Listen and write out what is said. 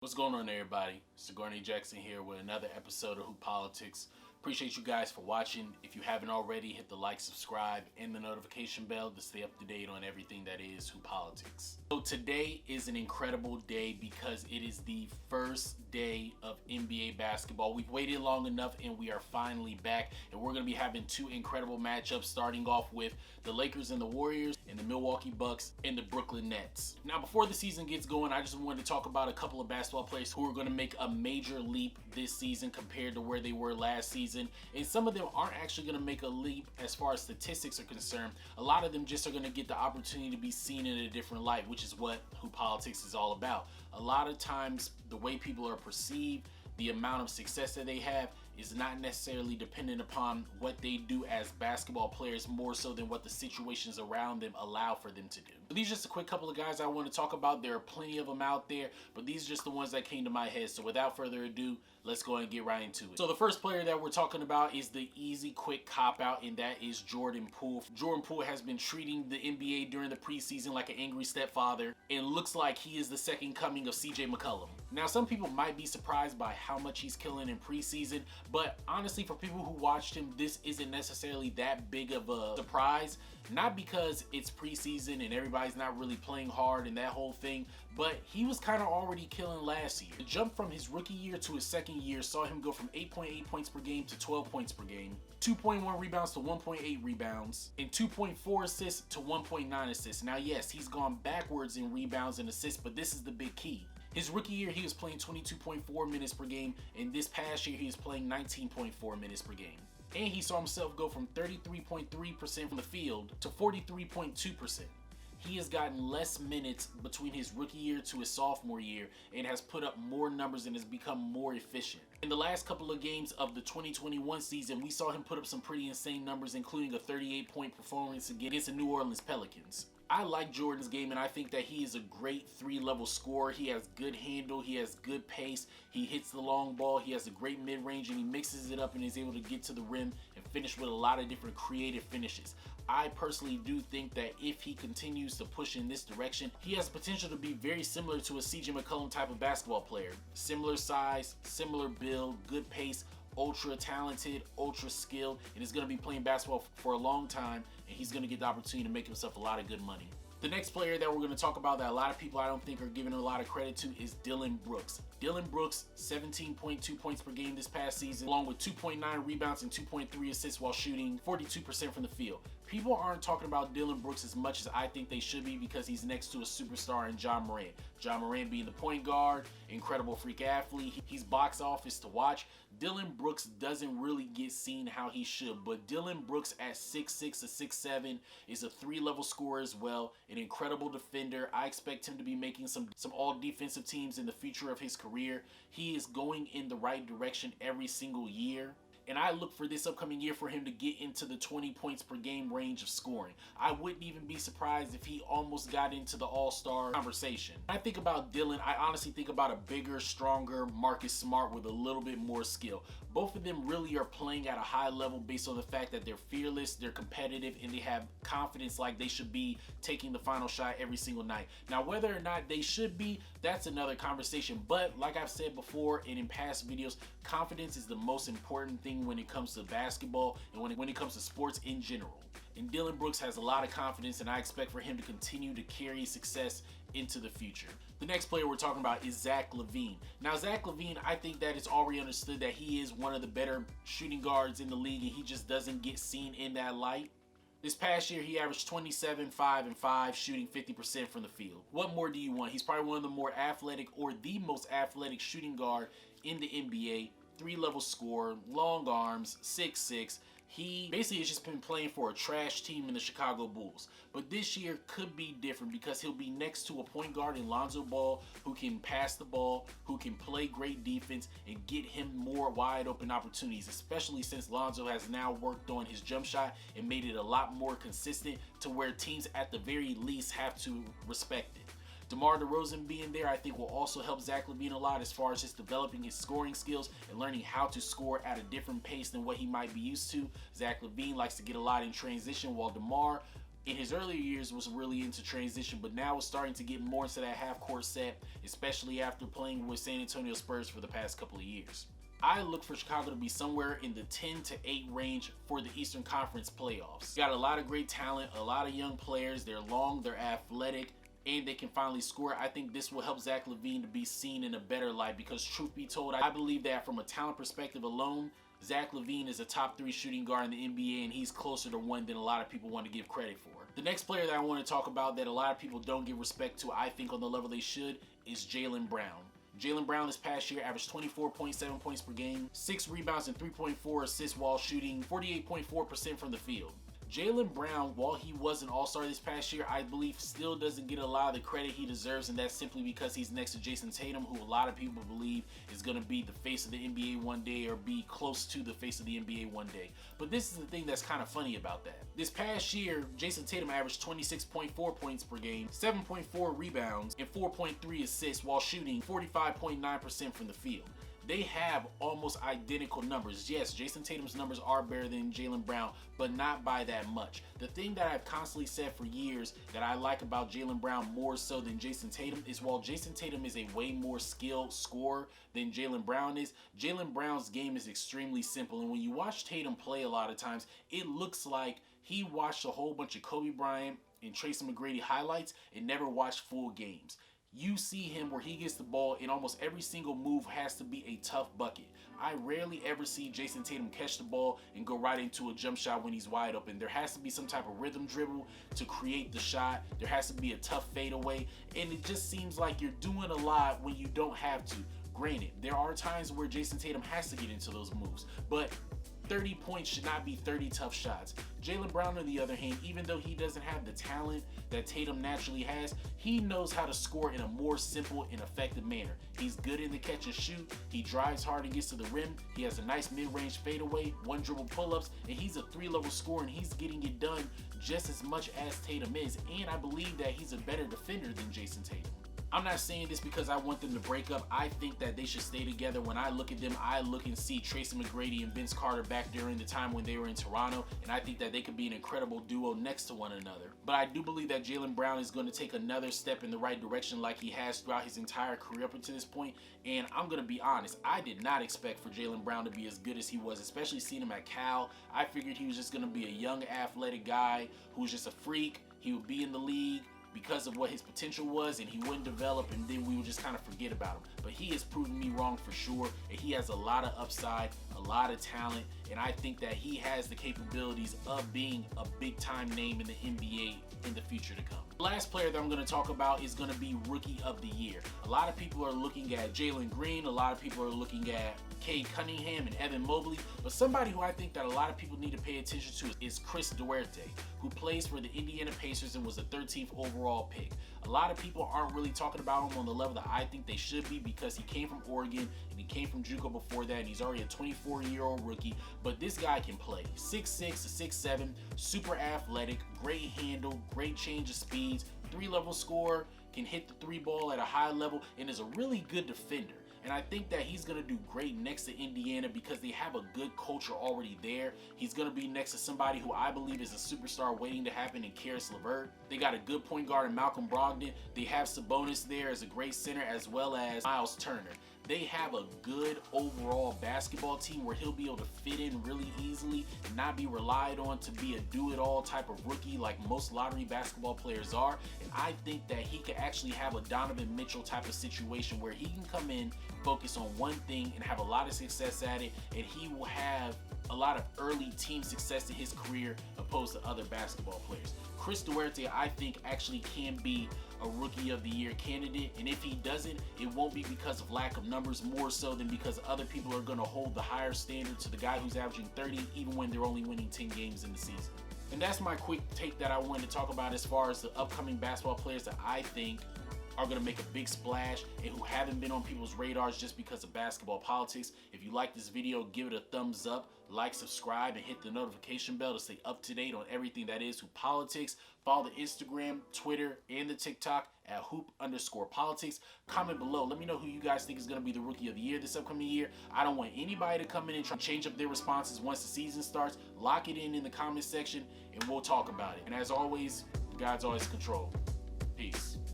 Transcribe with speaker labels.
Speaker 1: What's going on, everybody? Sigourney Jackson here with another episode of Who Politics. Appreciate you guys for watching. If you haven't already, hit the like, subscribe, and the notification bell to stay up to date on everything that is Who Politics. So today is an incredible day because it is the first day of NBA basketball. We've waited long enough and we are finally back, and we're going to be having two incredible matchups, starting off with the Lakers and the Warriors, and the Milwaukee Bucks and the Brooklyn Nets. Now, before the season gets going, I just wanted to talk about a couple of basketball players who are going to make a major leap this season compared to where they were last season. And some of them aren't actually going to make a leap as far as statistics are concerned. A lot of them just are going to get the opportunity to be seen in a different light, which is what Who Politics is all about. A lot of times, the way people are perceived, the amount of success that they have, is not necessarily dependent upon what they do as basketball players, more so than what the situations around them allow for them to do. But these are just a quick couple of guys I want to talk about. There are plenty of them out there, but these are just the ones that came to my head. So without further ado, let's go ahead and get right into it. So the first player that we're talking about is the easy, quick cop-out, and that is Jordan Poole. Jordan Poole has been treating the NBA during the preseason like an angry stepfather, and looks like he is the second coming of CJ McCollum. Now, some people might be surprised by how much he's killing in preseason, but honestly, for people who watched him, this isn't necessarily that big of a surprise. Not because it's preseason and everybody's not really playing hard and that whole thing, but he was kind of already killing last year. The jump from his rookie year to his second year saw him go from 8.8 points per game to 12 points per game, 2.1 rebounds to 1.8 rebounds, and 2.4 assists to 1.9 assists. Now, yes, he's gone backwards in rebounds and assists, but this is the big key. His rookie year, he was playing 22.4 minutes per game, and this past year, he was playing 19.4 minutes per game. And he saw himself go from 33.3% from the field to 43.2%. He has gotten less minutes between his rookie year to his sophomore year and has put up more numbers and has become more efficient. In the last couple of games of the 2021 season, we saw him put up some pretty insane numbers, including a 38-point performance against the New Orleans Pelicans. I like Jordan's game, and I think that he is a great three-level scorer. He has good handle, he has good pace, he hits the long ball, he has a great mid-range, and he mixes it up and is able to get to the rim and finish with a lot of different creative finishes. I personally do think that if he continues to push in this direction, he has potential to be very similar to a CJ McCollum type of basketball player. Similar size, similar build, good pace, ultra talented, ultra skilled, and is going to be playing basketball for a long time, and he's going to get the opportunity to make himself a lot of good money. The next player that we're going to talk about that a lot of people I don't think are giving a lot of credit to is Dillon Brooks. Dillon Brooks, 17.2 points per game this past season, along with 2.9 rebounds and 2.3 assists while shooting 42% from the field. People aren't talking about Dillon Brooks as much as I think they should be because he's next to a superstar in Ja Morant. Ja Morant being the point guard, incredible freak athlete. He's box office to watch. Dillon Brooks doesn't really get seen how he should, but Dillon Brooks at 6'6" to 6'7" is a three-level scorer as well, an incredible defender. I expect him to be making some all-defensive teams in the future of his career. He is going in the right direction every single year. And I look for this upcoming year for him to get into the 20 points per game range of scoring. I wouldn't even be surprised if he almost got into the all-star conversation. When I think about Dillon, I honestly think about a bigger, stronger Marcus Smart with a little bit more skill. Both of them really are playing at a high level based on the fact that they're fearless, they're competitive, and they have confidence like they should be taking the final shot every single night. Now, whether or not they should be, that's another conversation. But like I've said before and in past videos, confidence is the most important thing when it comes to basketball and when it comes to sports in general. And Dillon Brooks has a lot of confidence, and I expect for him to continue to carry success into the future. The next player we're talking about is Zach LaVine. Now, Zach LaVine, I think that it's already understood that he is one of the better shooting guards in the league, and he just doesn't get seen in that light. This past year, he averaged 27, 5, and 5, shooting 50% from the field. What more do you want? He's probably one of the more athletic or the most athletic shooting guard in the NBA. Three-level scorer, long arms, 6'6". He basically has just been playing for a trash team in the Chicago Bulls. But this year could be different because he'll be next to a point guard in Lonzo Ball who can pass the ball, who can play great defense, and get him more wide open opportunities, especially since Lonzo has now worked on his jump shot and made it a lot more consistent to where teams at the very least have to respect it. DeMar DeRozan being there, I think, will also help Zach LaVine a lot as far as just developing his scoring skills and learning how to score at a different pace than what he might be used to. Zach LaVine likes to get a lot in transition, while DeMar in his earlier years was really into transition, but now is starting to get more into that half-court set, especially after playing with San Antonio Spurs for the past couple of years. I look for Chicago to be somewhere in the 10 to 8 range for the Eastern Conference playoffs. Got a lot of great talent, a lot of young players. They're long, they're athletic, and they can finally score. I think this will help Zach LaVine to be seen in a better light because, truth be told, I believe that from a talent perspective alone, Zach LaVine is a top 3 shooting guard in the NBA, and he's closer to one than a lot of people want to give credit for. The next player that I want to talk about that a lot of people don't give respect to, I think on the level they should, is Jaylen Brown. Jaylen Brown this past year averaged 24.7 points per game, 6 rebounds and 3.4 assists while shooting 48.4% from the field. Jaylen Brown, while he was an all-star this past year, I believe still doesn't get a lot of the credit he deserves, and that's simply because he's next to Jayson Tatum, who a lot of people believe is going to be the face of the NBA one day or be close to the face of the NBA one day. But this is the thing that's kind of funny about that. This past year, Jayson Tatum averaged 26.4 points per game, 7.4 rebounds, and 4.3 assists while shooting 45.9% from the field. They have almost identical numbers. Yes, Jayson Tatum's numbers are better than Jaylen Brown, but not by that much. The thing that I've constantly said for years that I like about Jaylen Brown more so than Jayson Tatum is while Jayson Tatum is a way more skilled scorer than Jaylen Brown is, Jaylen Brown's game is extremely simple. And when you watch Tatum play a lot of times, it looks like he watched a whole bunch of Kobe Bryant and Tracy McGrady highlights and never watched full games. You see him where he gets the ball and almost every single move has to be a tough bucket. I rarely ever see Jayson Tatum catch the ball and go right into a jump shot when he's wide open. There has to be some type of rhythm dribble to create the shot. There has to be a tough fadeaway, and it just seems like you're doing a lot when you don't have to. Granted, there are times where Jayson Tatum has to get into those moves, but 30 points should not be 30 tough shots. Jaylen Brown, on the other hand, even though he doesn't have the talent that Tatum naturally has, he knows how to score in a more simple and effective manner. He's good in the catch and shoot. He drives hard and gets to the rim. He has a nice mid-range fadeaway, one dribble pull-ups, and he's a 3-level scorer, and he's getting it done just as much as Tatum is. And I believe that he's a better defender than Jayson Tatum. I'm not saying this because I want them to break up. I think that they should stay together. When I look at them, I look and see Tracy McGrady and Vince Carter back during the time when they were in Toronto, and I think that they could be an incredible duo next to one another. But I do believe that Jaylen Brown is going to take another step in the right direction like he has throughout his entire career up until this point. And I'm going to be honest, I did not expect for Jaylen Brown to be as good as he was, especially seeing him at Cal. I figured he was just going to be a young athletic guy who's just a freak. He would be in the league because of what his potential was, and he wouldn't develop, and then we would just kind of forget about him. But he has proven me wrong for sure, and he has a lot of upside, a lot of talent, and I think that he has the capabilities of being a big-time name in the NBA in the future to come. The last player that I'm going to talk about is going to be Rookie of the Year. A lot of people are looking at Jalen Green, a lot of people are looking at Cade Cunningham and Evan Mobley, but somebody who I think that a lot of people need to pay attention to is Chris Duarte, who plays for the Indiana Pacers and was the 13th overall pick. A lot of people aren't really talking about him on the level that I think they should be because he came from Oregon and he came from JUCO before that, and he's already a 24-year-old rookie, but this guy can play. 6'6" to 6'7", super athletic, great handle, great change of speeds, 3-level scorer, can hit the 3 ball at a high level, and is a really good defender. And I think that he's going to do great next to Indiana because they have a good culture already there. He's going to be next to somebody who I believe is a superstar waiting to happen in Karis LeVert. They got a good point guard in Malcolm Brogdon. They have Sabonis there as a great center, as well as Miles Turner. They have a good overall basketball team where he'll be able to fit in really easily and not be relied on to be a do-it-all type of rookie like most lottery basketball players are. And I think that he could actually have a Donovan Mitchell type of situation where he can come in, focus on one thing, and have a lot of success at it, and he will have a lot of early team success in his career opposed to other basketball players. Chris Duarte, I think, actually can be a Rookie of the Year candidate, and if he doesn't, it won't be because of lack of numbers, more so than because other people are going to hold the higher standard to the guy who's averaging 30 even when they're only winning 10 games in the season. And that's my quick take that I wanted to talk about as far as the upcoming basketball players that I think are going to make a big splash and who haven't been on people's radars just because of basketball politics. If you like this video, give it a thumbs up. like, subscribe, and hit the notification bell to stay up to date on everything that is Hoop Politics. Follow the Instagram, Twitter, and the TikTok at hoop_politics. Comment below. Let me know who you guys think is going to be the Rookie of the Year this upcoming year. I don't want anybody to come in and try to change up their responses once the season starts. Lock it in the comment section, and we'll talk about it. And as always, God's always in control. Peace.